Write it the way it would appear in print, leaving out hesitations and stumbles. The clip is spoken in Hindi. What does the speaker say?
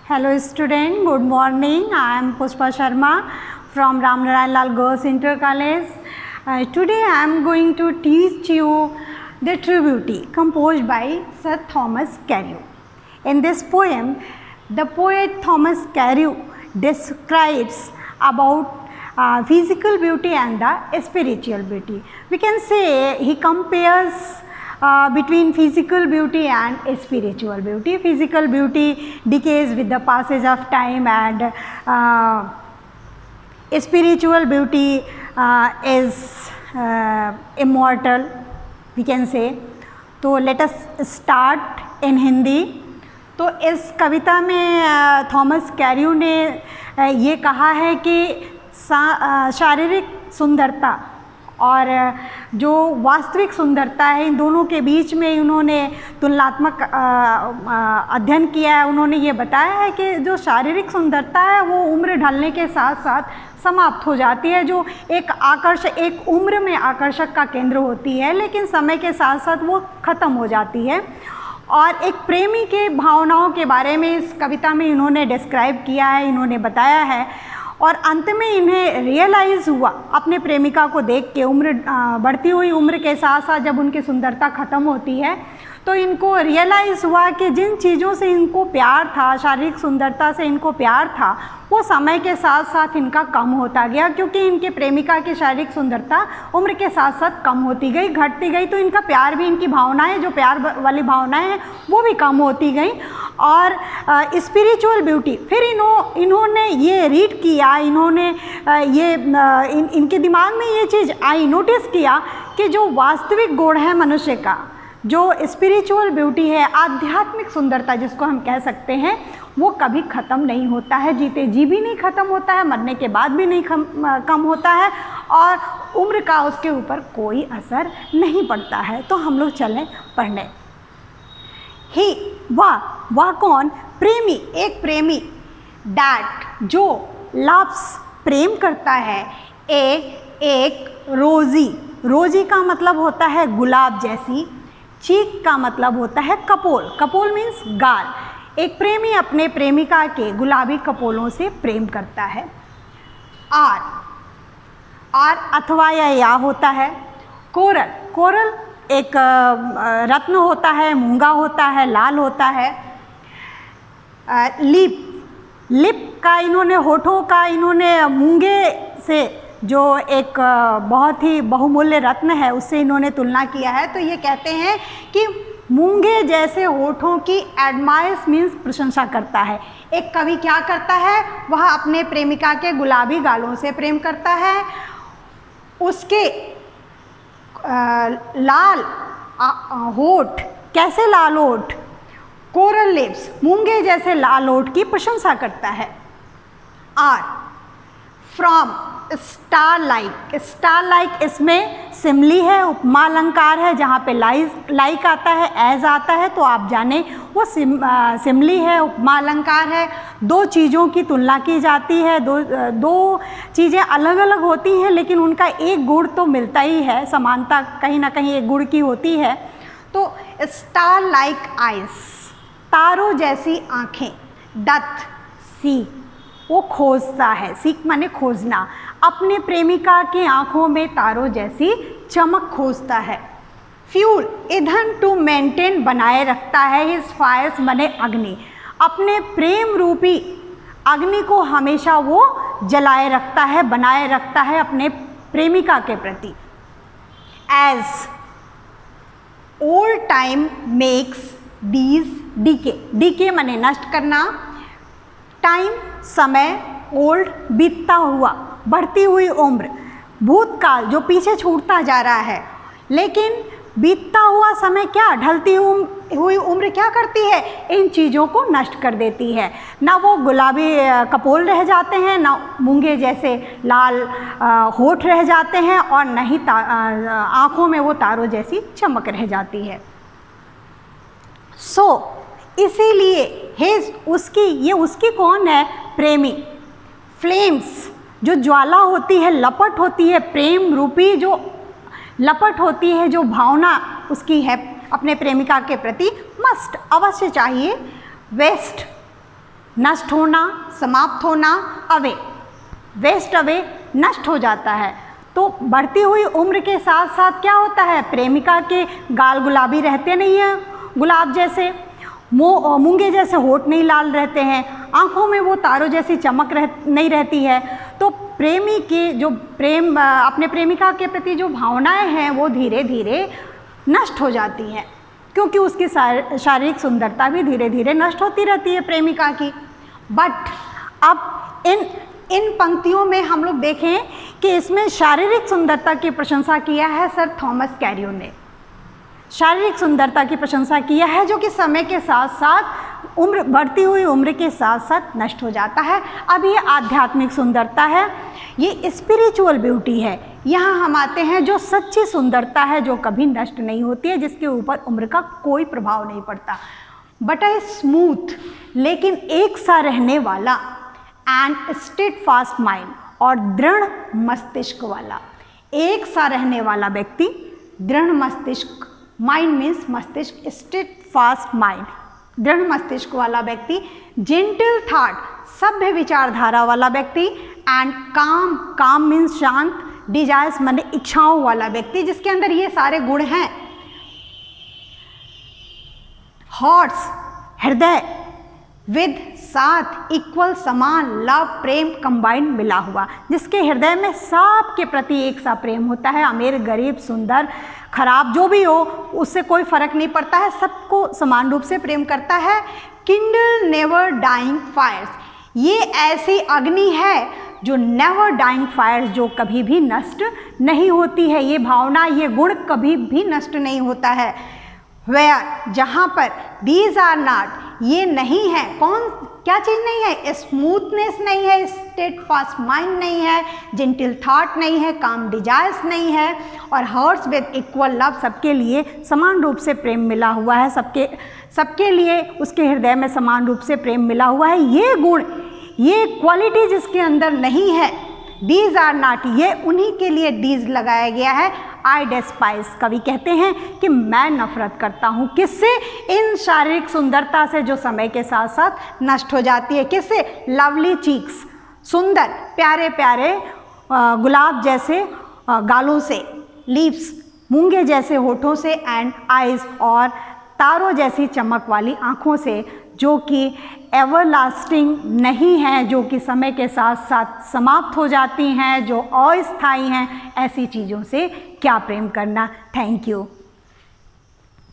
Hello student, good morning. I am Pushpa Sharma from Ram Narayan Lal Girls Inter College. Today I am going to teach you the Tribute composed by Sir Thomas Carew. In this poem, the poet Thomas Carew describes about physical beauty and the spiritual beauty. We can say he compares between physical beauty and spiritual beauty. Physical beauty decays with the passage of time, and spiritual beauty is immortal, we can say. तो let us start in Hindi. तो इस कविता में थॉमस कैर्यू ने ये कहा है कि शारीरिक सुंदरता और जो वास्तविक सुंदरता है, इन दोनों के बीच में उन्होंने तुलनात्मक अध्ययन किया है. उन्होंने ये बताया है कि जो शारीरिक सुंदरता है वो उम्र ढलने के साथ साथ समाप्त हो जाती है. जो एक उम्र में आकर्षक का केंद्र होती है, लेकिन समय के साथ साथ वो ख़त्म हो जाती है. और एक प्रेमी के भावनाओं के बारे में इस कविता में इन्होंने डिस्क्राइब किया है, इन्होंने बताया है. और अंत में इन्हें रियलाइज़ हुआ अपने प्रेमिका को देख के, उम्र बढ़ती हुई उम्र के साथ साथ जब उनकी सुंदरता ख़त्म होती है तो इनको रियलाइज़ हुआ कि जिन चीज़ों से इनको प्यार था, शारीरिक सुंदरता से इनको प्यार था, वो समय के साथ साथ इनका कम होता गया, क्योंकि इनके प्रेमिका की शारीरिक सुंदरता उम्र के साथ साथ कम होती गई, घटती गई. तो इनका प्यार भी, इनकी भावनाएं, जो प्यार वाली भावनाएं हैं, वो भी कम होती गई. और स्पिरिचुअल ब्यूटी, फिर इन्होंने ये रीड किया, इन्होंने इनके दिमाग में ये चीज़ आई, नोटिस किया कि जो वास्तविक गुण है मनुष्य का, जो स्पिरिचुअल ब्यूटी है, आध्यात्मिक सुंदरता जिसको हम कह सकते हैं, वो कभी ख़त्म नहीं होता है. जीते जी भी नहीं ख़त्म होता है, मरने के बाद भी नहीं कम होता है, और उम्र का उसके ऊपर कोई असर नहीं पड़ता है. तो हम लोग चलें पढ़ने. ही, वह कौन? प्रेमी, एक प्रेमी. डैट, जो. लव्स, प्रेम करता है. एक रोज़ी, रोज़ी का मतलब होता है गुलाब जैसी. चीक का मतलब होता है कपोल, कपोल मीन्स गाल. एक प्रेमी अपने प्रेमिका के गुलाबी कपोलों से प्रेम करता है. आर अथवा या होता है. कोरल, कोरल एक रत्न होता है, मूंगा होता है, लाल होता है. लिप, लिप का इन्होंने, होठों का इन्होंने मूंगे से, जो एक बहुत ही बहुमूल्य रत्न है, उससे इन्होंने तुलना किया है. तो ये कहते हैं कि मूंगे जैसे होठों की एडमायर्स मीन्स प्रशंसा करता है. एक कवि क्या करता है, वह अपने प्रेमिका के गुलाबी गालों से प्रेम करता है. उसके लाल होठ, कैसे लाल होठ? कोरल लिप्स, मूंगे जैसे लाल होठ की प्रशंसा करता है. Are from, star like, star like इसमें सिमली है, उपमा अलंकार है. जहाँ पे लाइक आता है, एज आता है, तो आप जाने वो सिमली है, उपमा अलंकार है. दो चीज़ों की तुलना की जाती है, दो चीज़ें अलग अलग होती हैं, लेकिन उनका एक गुण तो मिलता ही है, समानता कहीं ना कहीं एक गुण की होती है. तो स्टार लाइक आइज, तारों जैसी आँखें. डथ सी, वो खोजता है. सीख माने खोजना. अपने प्रेमिका की आंखों में तारों जैसी चमक खोजता है. फ्यूल, ईंधन. टू मेंटेन, बनाए रखता है. हिज फायर्स माने अग्नि. अपने प्रेम रूपी अग्नि को हमेशा वो जलाए रखता है, बनाए रखता है अपने प्रेमिका के प्रति. एज ओल्ड टाइम मेक्स डीज डीके, डीके माने नष्ट करना. टाइम, समय. ओल्ड, बीतता हुआ, बढ़ती हुई उम्र. भूतकाल, जो पीछे छूटता जा रहा है, लेकिन बीतता हुआ समय क्या, ढलती हुई उम्र क्या करती है, इन चीज़ों को नष्ट कर देती है. ना वो गुलाबी कपोल रह जाते हैं, ना मूंगे जैसे लाल होठ रह जाते हैं, और न ही आँखों में वो तारों जैसी चमक रह जाती है. सो इसीलिए ये उसकी कौन है? प्रेमी. फ्लेम्स, जो ज्वाला होती है, लपट होती है, प्रेम रूपी जो लपट होती है, जो भावना उसकी है अपने प्रेमिका के प्रति, मस्ट, अवश्य चाहिए. वेस्ट, नष्ट होना, समाप्त होना, अवे, वेस्ट अवे, नष्ट हो जाता है। तो बढ़ती हुई उम्र के साथ साथ क्या होता है, प्रेमिका के गाल गुलाबी रहते नहीं हैं, गुलाब जैसे, मूंगे जैसे होठ नहीं लाल रहते हैं, आँखों में वो तारों जैसी चमक नहीं रहती है। तो प्रेमी के जो प्रेम अपने प्रेमिका के प्रति जो भावनाएं हैं वो धीरे धीरे नष्ट हो जाती हैं, क्योंकि उसकी शारीरिक सुंदरता भी धीरे धीरे नष्ट होती रहती है प्रेमिका की। बट अब इन पंक्तियों में हम लोग देखें कि इसमें शारीरिक सुंदरता की प्रशंसा किया है सर थॉमस कैरियो ने, शारीरिक सुंदरता की प्रशंसा किया है, जो कि समय के साथ साथ उम्र बढ़ती हुई उम्र के साथ साथ नष्ट हो जाता है। अब ये आध्यात्मिक सुंदरता है, ये स्पिरिचुअल ब्यूटी है। यहाँ हम आते हैं जो सच्ची सुंदरता है, जो कभी नष्ट नहीं होती है, जिसके ऊपर उम्र का कोई प्रभाव नहीं पड़ता। बट ए स्मूथ, लेकिन एक सा रहने वाला, एंड स्टेडफास्ट माइंड, और दृढ़ मस्तिष्क वाला। एक सा रहने वाला व्यक्ति, दृढ़ मस्तिष्क, माइंड मीन्स मस्तिष्क, स्टेडफास्ट माइंड, दृढ़ मस्तिष्क वाला व्यक्ति, जेंटल थॉट, सभ्य विचारधारा वाला व्यक्ति, एंड काम मीन्स शांत, डिजायर्स माने इच्छाओं वाला व्यक्ति, जिसके अंदर ये सारे गुण हैं। हॉर्ट्स, हृदय, विद, साथ, इक्वल, समान, लव, प्रेम कंबाइंड, मिला हुआ, जिसके हृदय में सब के प्रति एक सा प्रेम होता है। अमीर, गरीब, सुंदर, खराब, जो भी हो, उससे कोई फर्क नहीं पड़ता है, सबको समान रूप से प्रेम करता है। किंडल नेवर डाइंग फायर्स, ये ऐसी अग्नि है जो नेवर डाइंग फायर्स, जो कभी भी नष्ट नहीं होती है। ये भावना, ये गुण कभी भी नष्ट नहीं होता है। वेयर, जहाँ पर, दीज आर नॉट, ये नहीं है, क्या चीज़ नहीं है, स्मूथनेस नहीं है, स्टेडफास्ट माइंड नहीं है, जेंटल थॉट नहीं है, काम डिजायर्स नहीं है, और हर्ट्स विद इक्वल लव, सबके लिए समान रूप से प्रेम मिला हुआ है, सबके लिए उसके हृदय में समान रूप से प्रेम मिला हुआ है। ये गुण, ये क्वालिटी जिसके अंदर नहीं है, डीज आर नॉट, ये उन्हीं के लिए डीज लगाया गया है। आई डेस्पाइज, कवि कहते हैं कि मैं नफरत करता हूँ, किससे, इन शारीरिक सुंदरता से जो समय के साथ साथ नष्ट हो जाती है। किससे, लवली चीक्स, सुंदर प्यारे प्यारे गुलाब जैसे गालों से, लिप्स, मूंगे जैसे होठों से, एंड आइज, और तारों जैसी चमक वाली आँखों से, जो कि एवरलास्टिंग नहीं है, जो कि समय के साथ साथ समाप्त हो जाती हैं, जो अस्थायी हैं। ऐसी चीज़ों से क्या प्रेम करना। Thank you.